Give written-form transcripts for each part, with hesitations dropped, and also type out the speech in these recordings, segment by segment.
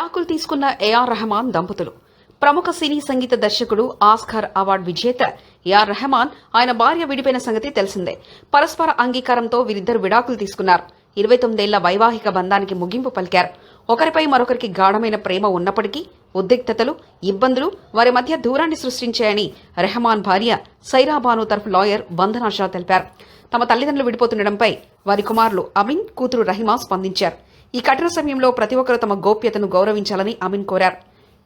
విడాకులు తీసుకున్న ఏఆర్ రెహమాన్ దంపతులు. ప్రముఖ సినీ సంగీత దర్శకుడు, ఆస్కార్ అవార్డు విజేత ఏఆర్ రెహమాన్ ఆయన భార్య విడిపోయిన సంగతి తెలిసిందే. పరస్పర అంగీకారంతో వీరిద్దరు విడాకులు తీసుకున్నారు. 29 ఏళ్ల వైవాహిక బంధానికి ముగింపు పలికారు. ఒకరిపై మరొకరికి గాఢమైన ప్రేమ ఉన్నప్పటికీ ఉద్రిక్తతలు, ఇబ్బందులు వారి మధ్య దూరాన్ని సృష్టించాయని రెహమాన్ భార్య సైరా బాను తరఫు లాయర్ వందనా షా తెలిపారు. తమ తల్లిదండ్రులు విడిపోతుండటంపై వారి కుమారులు అమిన్, కూతురు రహిమా స్పందించారు. ఈ కఠిన సమయంలో ప్రతి ఒక్కరూ తమ గోప్యతను గౌరవించాలని అమిన్ కోరారు.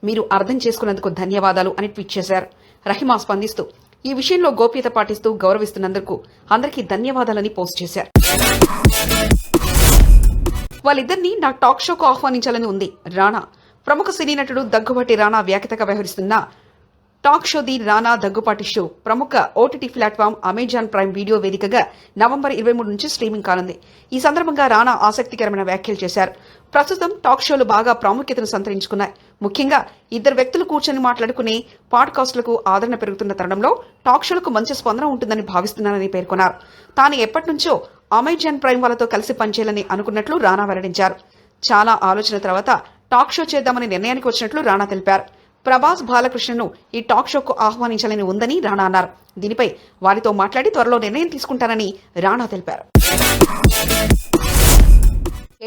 మీరు అర్థం చేసుకున్నందుకు ధన్యవాదాలు అని ట్వీట్ చేశారు. రహిమా స్పందిస్తూ ఈ విషయంలో గోప్యత పాటిస్తూ గౌరవిస్తున్నందుకు అందరికీ ధన్యవాదాలని పోస్ట్ చేశారు. వాళ్ళిద్దరినీ నా టాక్ షోకు ఆహ్వానించాలని ఉంది. రానా ప్రముఖ సినీ నటుడు దగ్గుబాటి రానా వ్యాఖ్యతగా వ్యవహరిస్తున్న talk show the Rana Daggubati show ప్రముఖ OTT platform Amazon Prime Video వేదికగా నవంబర్ 23 నుంచి స్ట్రీమింగ్ కానుంది. ఈ సందర్భంగా రానా ఆసక్తికరమైన వ్యాఖ్యలు చేశారు. ప్రస్తుతం టాక్ షోలు బాగా ప్రాముఖ్యతను సంతరించుకున్నాయి. ముఖ్యంగా ఇద్దరు వ్యక్తులు కూర్చొని మాట్లాడుకునే పాడ్కాస్టులకు ఆదరణ పెరుగుతున్న తరుణంలో టాక్ షోలకు మంచి స్పందన ఉంటుందని భావిస్తున్నానని పేర్కొన్నారు. తాను ఎప్పటి నుంచో అమెజాన్ ప్రైమ్ వాళ్ళతో కలిసి పనిచేయాలని అనుకున్నట్లు రానా వెల్లడించారు. చాలా ఆలోచన తర్వాత టాక్ షో చేద్దామని నిర్ణయానికి వచ్చినట్లు రానా తెలిపారు. ప్రభాస్, బాలకృష్ణను ఈ టాక్ షోకు ఆహ్వానించాలని ఉందని రానా అన్నారు. దీనిపై వారితో మాట్లాడి త్వరలో నిర్ణయం తీసుకుంటానని రానా తెలిపారు.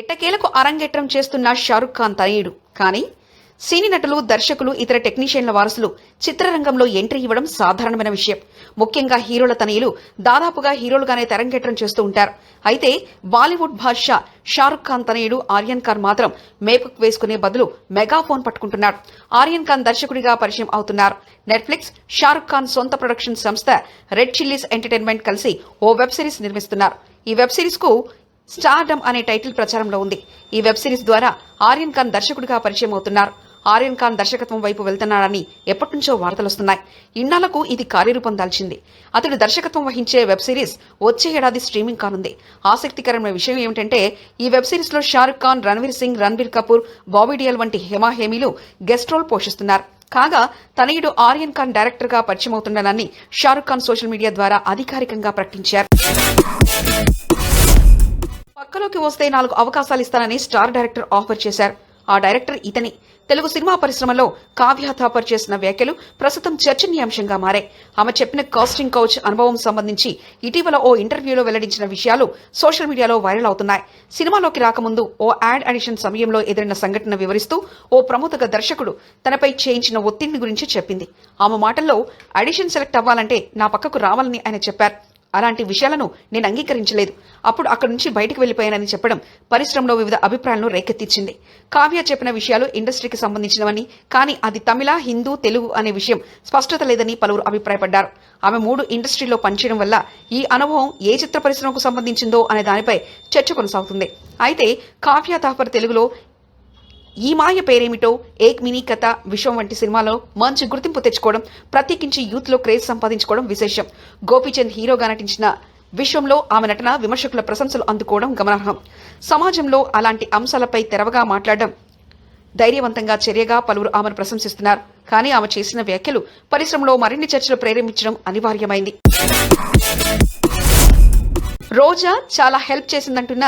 ఎట్టకేలకు అరంగేట్రం చేస్తున్న షారుఖ్ ఖాన్ తనయుడు. కానీ సినీ నటులు, దర్శకులు, ఇతర టెక్నీషియన్ల వారసులు చిత్రరంగంలో ఎంట్రీ ఇవ్వడం సాధారణమైన విషయం. ముఖ్యంగా హీరోల తనయులు దాదాపుగా హీరోలుగానే తెరంగేట్రం చేస్తూ ఉంటారు. అయితే బాలీవుడ్ బాద్షా షారుఖ్ ఖాన్ తనయుడు ఆర్యన్ ఖాన్ మాత్రం మేకప్ వేసుకునే బదులు మెగాఫోన్ పట్టుకుంటున్నాడు. ఆర్యన్ ఖాన్ దర్శకుడిగా పరిచయం అవుతున్నారు. నెట్ఫ్లిక్స్, షారుఖ్ ఖాన్ సొంత ప్రొడక్షన్ సంస్థ రెడ్ చిల్లీస్ ఎంటర్టైన్మెంట్ కలిసి ఓ వెబ్ సిరీస్ నిర్మిస్తున్నారు. ఈ వెబ్ సిరీస్ కు స్టార్డమ్ అనే టైటిల్ ప్రచారంలో ఉంది. ఈ వెబ్ సిరీస్ ద్వారా ఆర్యన్ ఖాన్ దర్శకుడిగా పరిచయం అవుతున్నారు. ఆర్యన్ ఖాన్ దర్శకత్వం వైపు వెళ్తున్నాడని ఎప్పటినుంచో వార్తలొస్తున్నాయి. ఇన్నాళ్లకు ఇది కార్యరూపం దాల్చింది. అతడు దర్శకత్వం వహించే వెబ్ సిరీస్ వచ్చే ఏడాది స్ట్రీమింగ్ కానుంది. ఆసక్తికరమైన విషయం ఏమిటంటే ఈ వెబ్ సిరీస్ లో షారుఖ్ ఖాన్, రణ్వీర్ సింగ్, రణ్బీర్ కపూర్, బాబీ డియోల్ వంటి హేమీలు గెస్ట్ రోల్ పోషిస్తున్నారు. కాగా తనయుడు ఆర్యన్ ఖాన్ డైరెక్టర్ గా పరిచయం అవుతుండనని షారుఖ్ ఖాన్ సోషల్ మీడియా ద్వారా అధికారికంగా ప్రకటించారు. పక్కలోకి వస్తే 4 అవకాశాలు ఇస్తానని స్టార్ డైరెక్టర్ ఆఫర్ చేశారు. ఆ డైరెక్టర్ ఇతని. తెలుగు సినిమా పరిశ్రమలో కావ్య థాపర్ చేసిన వ్యాఖ్యలు ప్రస్తుతం చర్చనీయాంశంగా మారాయి. ఆమె చెప్పిన కాస్టింగ్ కౌచ్ అనుభవం సంబంధించి ఇటీవల ఓ ఇంటర్వ్యూలో వెల్లడించిన విషయాలు సోషల్ మీడియాలో వైరల్ అవుతున్నాయి. సినిమాలోకి రాకముందు ఓ యాడ్ ఆడిషన్ సమయంలో ఎదురైన సంఘటన వివరిస్తూ ఓ ప్రముఖ దర్శకుడు తనపై చేయించిన ఒత్తిడిని గురించి చెప్పింది. ఆమె మాటల్లో ఆడిషన్ సెలెక్ట్ అవ్వాలంటే నా పక్కకు రావాలని ఆయన చెప్పారు. అలాంటి విషయాలను నేను అంగీకరించలేదు. అప్పుడు అక్కడి నుంచి బయటకు వెళ్లిపోయానని చెప్పడం పరిశ్రమలో వివిధ అభిప్రాయాలను రేకెత్తించింది. కావ్య చెప్పిన విషయాలు ఇండస్ట్రీకి సంబంధించినవని, కానీ అది తమిళ, హిందూ, తెలుగు అనే విషయం స్పష్టత లేదని పలువురు అభిప్రాయపడ్డారు. ఆమె 3 ఇండస్ట్రీలో పనిచేయడం వల్ల ఈ అనుభవం ఏ చిత్ర పరిశ్రమకు సంబంధించిందో అనే దానిపై చర్చ కొనసాగుతుంది. అయితే కావ్య థాపర్ తెలుగులో ఈ మాయ పేరేమిటో, ఏక్ మినీ కథ, విశ్వం వంటి సినిమాలో మంచి గుర్తింపు తెచ్చుకోవడం, ప్రత్యేకించి యూత్ లో క్రేజ్ సంపాదించుకోవడం విశేషం. గోపీచంద్ హీరోగా నటించిన విశ్వంలో ఆమె నటన విమర్శకుల ప్రశంసలు అందుకోవడం గమనార్హం. సమాజంలో అలాంటి అంశాలపై తెరవగా మాట్లాడడం ధైర్యవంతంగా చర్యగా పలువురు ఆమెను ప్రశంసిస్తున్నారు. కానీ ఆమె చేసిన వ్యాఖ్యలు పరిశ్రమలో మరిన్ని చర్చలు ప్రేరేపించడం అనివార్యమైంది. రోజా చాలా హెల్ప్ చేసిందంటున్న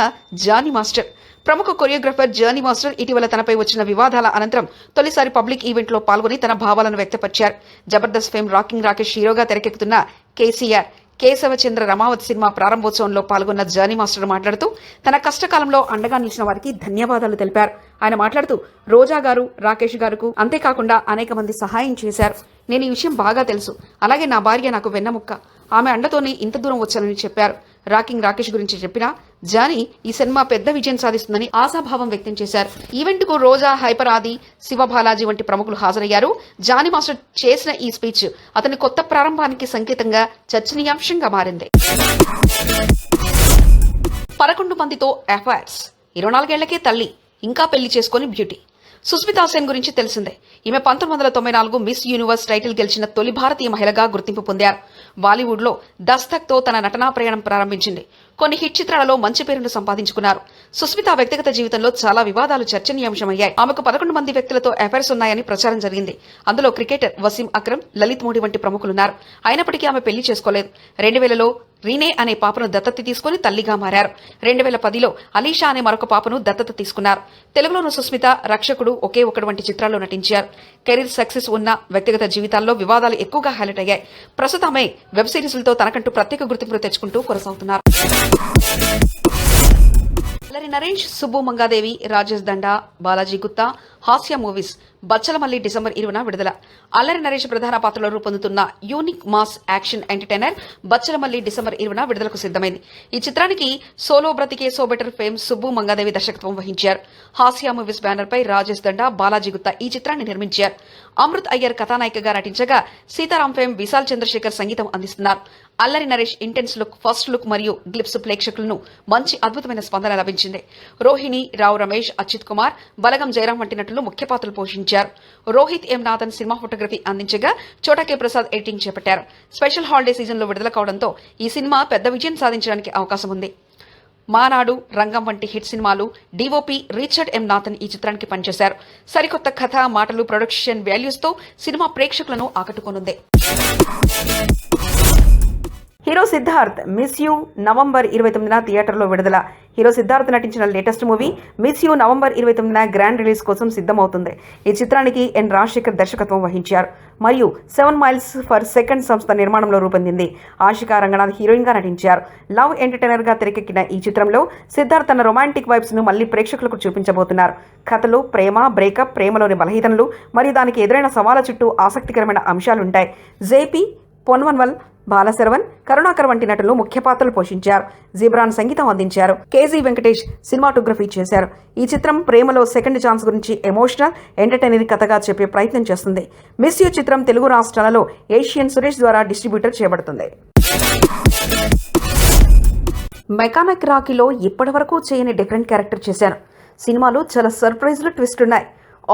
జానీ మాస్టర్. ప్రముఖ కొరియోగ్రాఫర్ జానీ మాస్టర్ ఇటీవల తనపై వచ్చిన వివాదాల అనంతరం తొలిసారి పబ్లిక్ ఈవెంట్ లో పాల్గొని తన భావాలను వ్యక్తపరిచారు. జబర్దస్త్ ఫేమ్ రాకింగ్ రాకేష్ హీరోగా తెరకెక్కుతున్న కేసీఆర్ కేశవచంద్ర రమావతి సినిమా ప్రారంభోత్సవంలో పాల్గొన్న జానీ మాస్టర్ మాట్లాడుతూ తన కష్టకాలంలో అండగా నిలిచిన వారికి ధన్యవాదాలు తెలిపారు. ఆయన మాట్లాడుతూ రోజా గారు, రాకేష్ గారుకు అంతేకాకుండా అనేక మంది సహాయం చేశారు. నేను ఈ విషయం బాగా తెలుసు. అలాగే నా భార్య నాకు వెన్నముక్క. ఆమె అండతోనే ఇంత దూరం వచ్చానని చెప్పారు. రాకింగ్ రాకేష్ గురించి చెప్పిన జానీ ఈ సినిమా పెద్ద విజయం సాధిస్తుందని ఆశాభావం వ్యక్తం చేశారు. ఈవెంట్ కు రోజా, హైపర్ ఆది, శివబాలాజీ వంటి ప్రముఖులు హాజరయ్యారు. జానీ మాస్టర్ చేసిన ఈ స్పీచ్ అతని కొత్త ప్రారంభానికి సంకేతంగా చర్చనీయాంశంగా మారింది. 11 మందితో అఫైర్స్, 24 ఏళ్లకే తల్లి, ఇంకా పెళ్లి చేసుకుని బ్యూటీ. సుస్మితా సేన్ గురించి తెలిసిందే. ఈమె 1994 మిస్ యూనివర్స్ టైటిల్ గెలిచిన తొలి భారతీయ మహిళగా గుర్తింపు పొందారు. బాలీవుడ్ లో దస్తక్ తో తన నటనా ప్రయాణం ప్రారంభించింది. కొన్ని హిట్ చిత్రాలలో మంచి పేరును సంపాదించుకున్నారు. సుస్మిత వ్యక్తిగత జీవితంలో చాలా వివాదాలు చర్చనీయాంశమయ్యాయి. ఆమెకు 11 మంది వ్యక్తులతో అఫైర్స్ ఉన్నాయని ప్రచారం జరిగింది. అందులో క్రికెటర్ వసీం అక్రమ్, లలిత్ మోడీ వంటి ప్రముఖులున్నారు. అయినప్పటికీ ఆమె పెళ్లి చేసుకోలేదు. 2000లో రీనే అనే పాపను దత్తత తీసుకుని తల్లిగా మారారు. 2010లో అలీషా అనే మరొక పాపను దత్తత తీసుకున్నారు. తెలుగులోను సుస్మిత, రక్షకుడు, ఒకే ఒకడు వంటి చిత్రాల్లో నటించారు. కెరీర్ సక్సెస్ ఉన్న వ్యక్తిగత జీవితాల్లో వివాదాలు ఎక్కువగా హైలైట్ అయ్యాయి. ప్రస్తుతం ఆమె వెబ్ సిరీస్లతో తనకంటూ ప్రత్యేక గుర్తింపు తెచ్చుకుంటూ కొనసాగుతున్నారు. అల్లరి నరేష్, సుబ్బు మంగాదేవి, రాజేష్ దండా, బాలాజీ గుత్తా హాస్య మూవీస్ బచ్చలమల్లి డిసెంబర్ 20న విడుదల. అల్లరి నరేష్ ప్రధాన పాత్రలో రూపొందుతున్న unique mass action entertainer Bachhalamalli December 20న విడుదలకు సిద్ధమైంది. ఈ చిత్రానికి సోలో బ్రతికే so better fame Subbu Mangadevi దర్శకత్వం వహించారు. హాస్య మూవీస్ బ్యానర్ పై రాజేష్ దండా, బాలాజీ గుత్తా ఈ చిత్రాన్ని నిర్మించారు. అమృత్ అయ్యర్ కథానాయికగా నటించగా సీతారాం ఫేమ్ విశాల్ చంద్రశేఖర్ సంగీతం అందిస్తున్నారు. Allari Naresh intense look, first look మరియు గ్లిప్స్ ప్రేక్షకులను మంచి అద్భుతమైన స్పందన లభించింది. రోహిణి, రావు రమేష్, అచ్యుత్ కుమార్, బలగం జయరాం వంటి నటులు ముఖ్య పాత్రలు పోషించారు. రోహిత్ ఎం నాథన్ సినిమా ఫోటోగ్రఫీ అందించగా చోటా కే ప్రసాద్ ఎడిటింగ్ చేపట్టారు. స్పెషల్ హాలిడే సీజన్లో విడుదల కావడంతో ఈ సినిమా పెద్ద విజయం సాధించడానికి అవకాశం ఉంది. మానాడు, రంగం వంటి హిట్ సినిమాలు డీఓపీ రిచర్డ్ ఎం నాథన్ ఈ చిత్రానికి పనిచేశారు. సరికొత్త కథ, మాటలు, ప్రొడక్షన్ వాల్యూస్ తో సినిమా ప్రేక్షకులను ఆకట్టుకోనుంది. Hero Siddharth miss you November 29న థియేటర్లో విడుదల. హీరో సిద్ధార్థ్ నటించిన latest movie miss you November 29న గ్రాండ్ రిలీజ్ కోసం సిద్ధమవుతుంది. ఈ చిత్రానికి ఎన్ రాజశేఖర్ దర్శకత్వం వహించారు మరియు 7 మైల్స్ ఫర్ సెకండ్ సంస్థ నిర్మాణంలో రూపొందింది. ఆషికా రంగనాథ్ హీరోయిన్ గా నటించారు. లవ్ ఎంటర్టైనర్ గా తెరకెక్కిన ఈ చిత్రంలో సిద్ధార్థ్ తన రొమాంటిక్ వైబ్స్ ను మళ్లీ ప్రేక్షకులకు చూపించబోతున్నారు. కథలు, ప్రేమ, బ్రేకప్, ప్రేమలోని బలహీనలు మరియు దానికి ఎదురైన సవాళ్ల చుట్టూ ఆసక్తికరమైన అంశాలుంటాయి. జేపీ, పొన్వన్వల్, బాలశరవన్, కరుణాకర్ వంటి నటులు ముఖ్య పాత్రలు పోషించారు. జిబ్రాన్ సంగీతం అందించారు. కేజీ వెంకటేష్ సినిమాటోగ్రఫీ చేశారు. ఈ చిత్రం ప్రేమలో సెకండ్ ఛాన్స్ గురించి ఎమోషనల్, ఎంటర్టైనర్ కథగా చెప్పే ప్రయత్నం చేస్తుంది. మిస్ యూ చిత్రం తెలుగు రాష్ట్రాలలో ఏషియన్ సురేష్ ద్వారా డిస్ట్రిబ్యూటర్ చేయబడుతుంది. మెకానిక్ రాకీలో ఇప్పటివరకు చేయని డిఫరెంట్ క్యారెక్టర్ చేశాను. సినిమాలో చాలా సర్ప్రైజ్లు, ట్విస్ట్ ఉన్నాయి.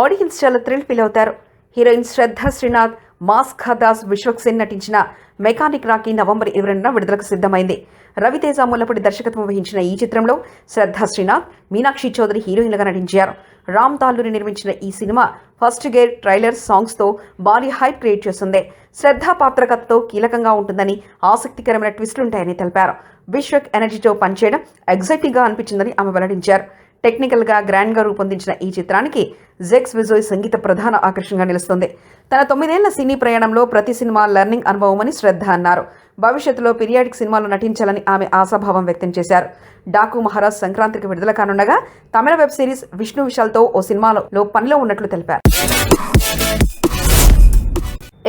ఆడియన్స్ చాలా థ్రిల్ ఫీల్ అవుతారు. హీరోయిన్ శ్రద్ధ శ్రీనాథ్, మాస్ ఖదాస్, విశ్వక్ సేన్ నటించిన మెకానిక్ రాకీ నవంబర్ 22న విడుదలకు సిద్ధమైంది. రవితేజ ముల్లపూడి దర్శకత్వం వహించిన ఈ చిత్రంలో శ్రద్ధ శ్రీనాథ్, మీనాక్షి చౌదరి హీరోయిన్లుగా నటించారు. రామ్ తాల్లూరి నిర్మించిన ఈ సినిమా ఫస్ట్ గేర్, ట్రైలర్, సాంగ్స్తో భారీ హైప్ క్రియేట్ చేస్తుంది. శ్రద్ధ పాత్ర కథతో కీలకంగా ఉంటుందని, ఆసక్తికరమైన ట్విస్టులుంటాయని తెలిపారు. విశ్వక్ ఎనర్జీతో పనిచేయడం ఎగ్జైటింగ్గా అనిపించిందని ఆమె వెల్లడించారు. టెక్నికల్గా గ్రాండ్గా రూపొందించిన ఈ చిత్రానికి జెక్స్ విజోయ్ సంగీత ప్రధాన ఆకర్షణగా నిలుస్తుంది. తన 9 ఏళ్ల సినీ ప్రయాణంలో ప్రతి సినిమా లెర్నింగ్ అనుభవమని శ్రద్ధ అన్నారు. భవిష్యత్తులో పీరియాడిక్ సినిమాలు నటించాలని ఆమె ఆశాభావం వ్యక్తం చేశారు. డాకు మహారాజ్ సంక్రాంతికి విడుదల కానుండగా తమిళ వెబ్ సిరీస్ విష్ణు విశాల్తో ఓ సినిమాలో పనిలో ఉన్నట్లు తెలిపారు.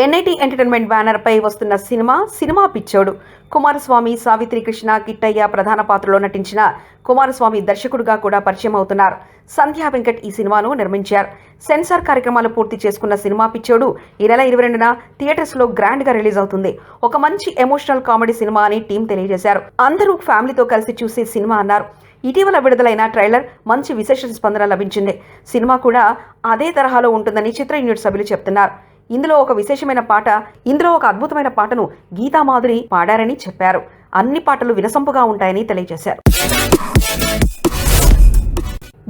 ఎన్ఐటీ ఎంటర్టైన్మెంట్ బ్యానర్ పై వస్తున్న సినిమా పిచ్చోడు. కుమారస్వామి, సావిత్రి కృష్ణ, కిట్టయ్య ప్రధాన పాత్రలో నటించిన కుమారస్వామి దర్శకుడుగా కూడా పరిచయం అవుతున్నారు. సంధ్యా వెంకట్ ఈ సినిమాను నిర్మించారు. సెన్సార్ కార్యక్రమాలు పూర్తి చేసుకున్న సినిమా పిచ్చోడు ఈ నెల 22న థియేటర్స్ లో గ్రాండ్ గా రిలీజ్ అవుతుంది. ఒక మంచి ఎమోషనల్ కామెడీ సినిమా అని టీం తెలియజేశారు. అందరూ ఫ్యామిలీతో కలిసి చూసే సినిమా అన్నారు. ఇటీవల విడుదలైన ట్రైలర్ మంచి విశేష స్పందన లభించింది. సినిమా కూడా అదే తరహాలో ఉంటుందని చిత్ర యూనిట్ సభ్యులు చెప్తున్నారు. ఇందులో ఒక అద్భుతమైన పాటను గీతామాధురి పాడారని చెప్పారు. అన్ని పాటలు వినసొంపుగా ఉంటాయని తెలియజేశారు.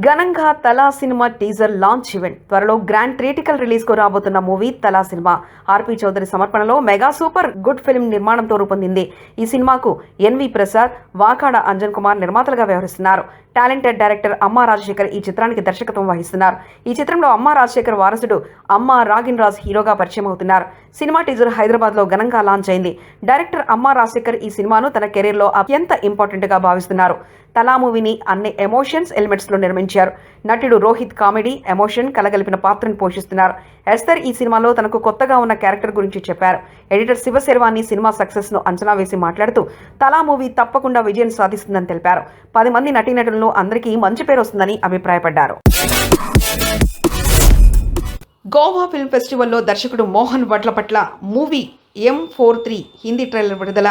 ఘనంగా తలా సినిమా టీజర్ లాంచ్ ఈవెంట్. త్వరలో గ్రాండ్ థియేటికల్ రిలీజ్ కు రాబోతున్న మూవీ తలా సినిమా ఆర్పి చౌదరి సమర్పణలో మెగా సూపర్ గుడ్ ఫిల్మ్ నిర్మాణంతో రూపొందింది. ఈ సినిమాకు ఎన్వి ప్రసాద్, వాకాడ అంజన్ కుమార్ నిర్మాతలుగా వ్యవహరిస్తున్నారు. టాలెంటెడ్ డైరెక్టర్ అమ్మా రాజశేఖర్ ఈ చిత్రానికి దర్శకత్వం వహిస్తున్నారు. ఈ చిత్రంలో అమ్మా రాజశేఖర్ వారసుడు అమ్మా రాగిన్ రాజ్ హీరోగా పరిచయం అవుతున్నారు. సినిమా టీజర్ హైదరాబాద్ లో ఘనంగా లాంచ్ అయింది. డైరెక్టర్ అమ్మా రాజశేఖర్ ఈ సినిమాను తన కెరీర్ లో అత్యంత ఇంపార్టెంట్ గా భావిస్తున్నారు. తలా మూవీని అన్ని ఎమోషన్స్ ఎలిమెంట్స్ లో నిర్మించారు. నటుడు రోహిత్ కామెడీ, ఎమోషన్ కలగలిపిన పాత్రను పోషిస్తున్నారు. ఎస్తర్ ఈ సినిమాలో తనకు కొత్తగా ఉన్న క్యారెక్టర్ గురించి చెప్పారు. ఎడిటర్ శివశర్వాణి సినిమా సక్సెస్ ను అంచనా వేసి మాట్లాడుతూ తలా మూవీ తప్పకుండా విజయం సాధిస్తుందని తెలిపారు. 10 మంది నటీనటులను అందరికీ మంచి పేరు వస్తుందని అభిప్రాయపడ్డారు. గోవా ఫిల్మ్ ఫెస్టివల్లో దర్శకుడు Mohan Vadlapatla movie M43 Hindi trailer విడుదల.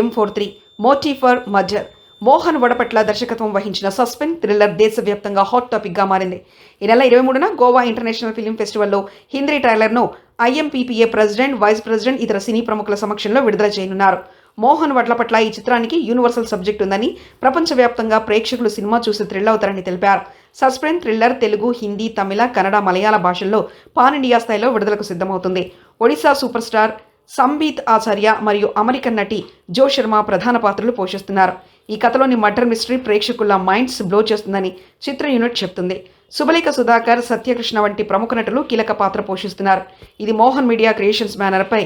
M43 motive for murder. Mohan Vadapatla దర్శకత్వం వహించిన సస్పెన్స్ థ్రిల్లర్ దేశవ్యాప్తంగా హాట్ టాపిక్ గా మారింది. ఈ నెల 23న గోవా ఇంటర్నేషనల్ ఫిల్మ్ ఫెస్టివల్లో హిందీ ట్రైలర్ను IMPPA ప్రెసిడెంట్, వైస్ ప్రెసిడెంట్, ఇతర సినీ ప్రముఖుల సమక్షంలో విడుదల చేయనున్నారు. మోహన్ వడ్లపట్ల ఈ చిత్రానికి యూనివర్సల్ సబ్జెక్ట్ ఉందని, ప్రపంచవ్యాప్తంగా ప్రేక్షకులు సినిమా చూసి థ్రిల్ అవుతారని తెలిపారు. సస్పెన్స్ థ్రిల్లర్ తెలుగు, హిందీ, తమిళ, కన్నడ, మలయాళ భాషల్లో పాన్ ఇండియా స్థాయిలో విడుదలకు సిద్ధమవుతుంది. ఒడిశా సూపర్ స్టార్ సంబీత్ ఆచార్య మరియు అమెరికన్ నటి జో శర్మ ప్రధాన పాత్రలు పోషిస్తున్నారు. ఈ కథలోని మర్డర్ మిస్టరీ ప్రేక్షకుల మైండ్స్ బ్లో చేస్తుందని చిత్ర యూనిట్ చెప్తుంది. సుబలేఖ సుధాకర్, సత్యకృష్ణ వంటి ప్రముఖ నటులు కీలక పాత్ర పోషిస్తున్నారు. ఇది మోహన్ మీడియా క్రియేషన్స్ బ్యానర్పై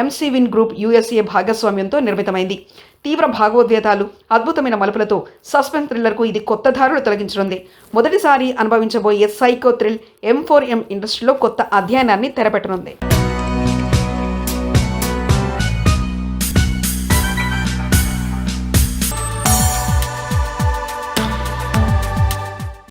ఎంసీ విన్ గ్రూప్ యూఎస్ఏ భాగస్వామ్యంతో నిర్మితమైంది. తీవ్ర భాగోద్వేతాలు, అద్భుతమైన మలుపులతో సస్పెన్స్ థ్రిల్లర్కు ఇది కొత్త దారులు తొలగించనుంది. మొదటిసారి అనుభవించబోయే సైకో థ్రిల్ M4M ఇండస్ట్రీలో కొత్త అధ్యయనాన్ని తెరపెట్టనుంది.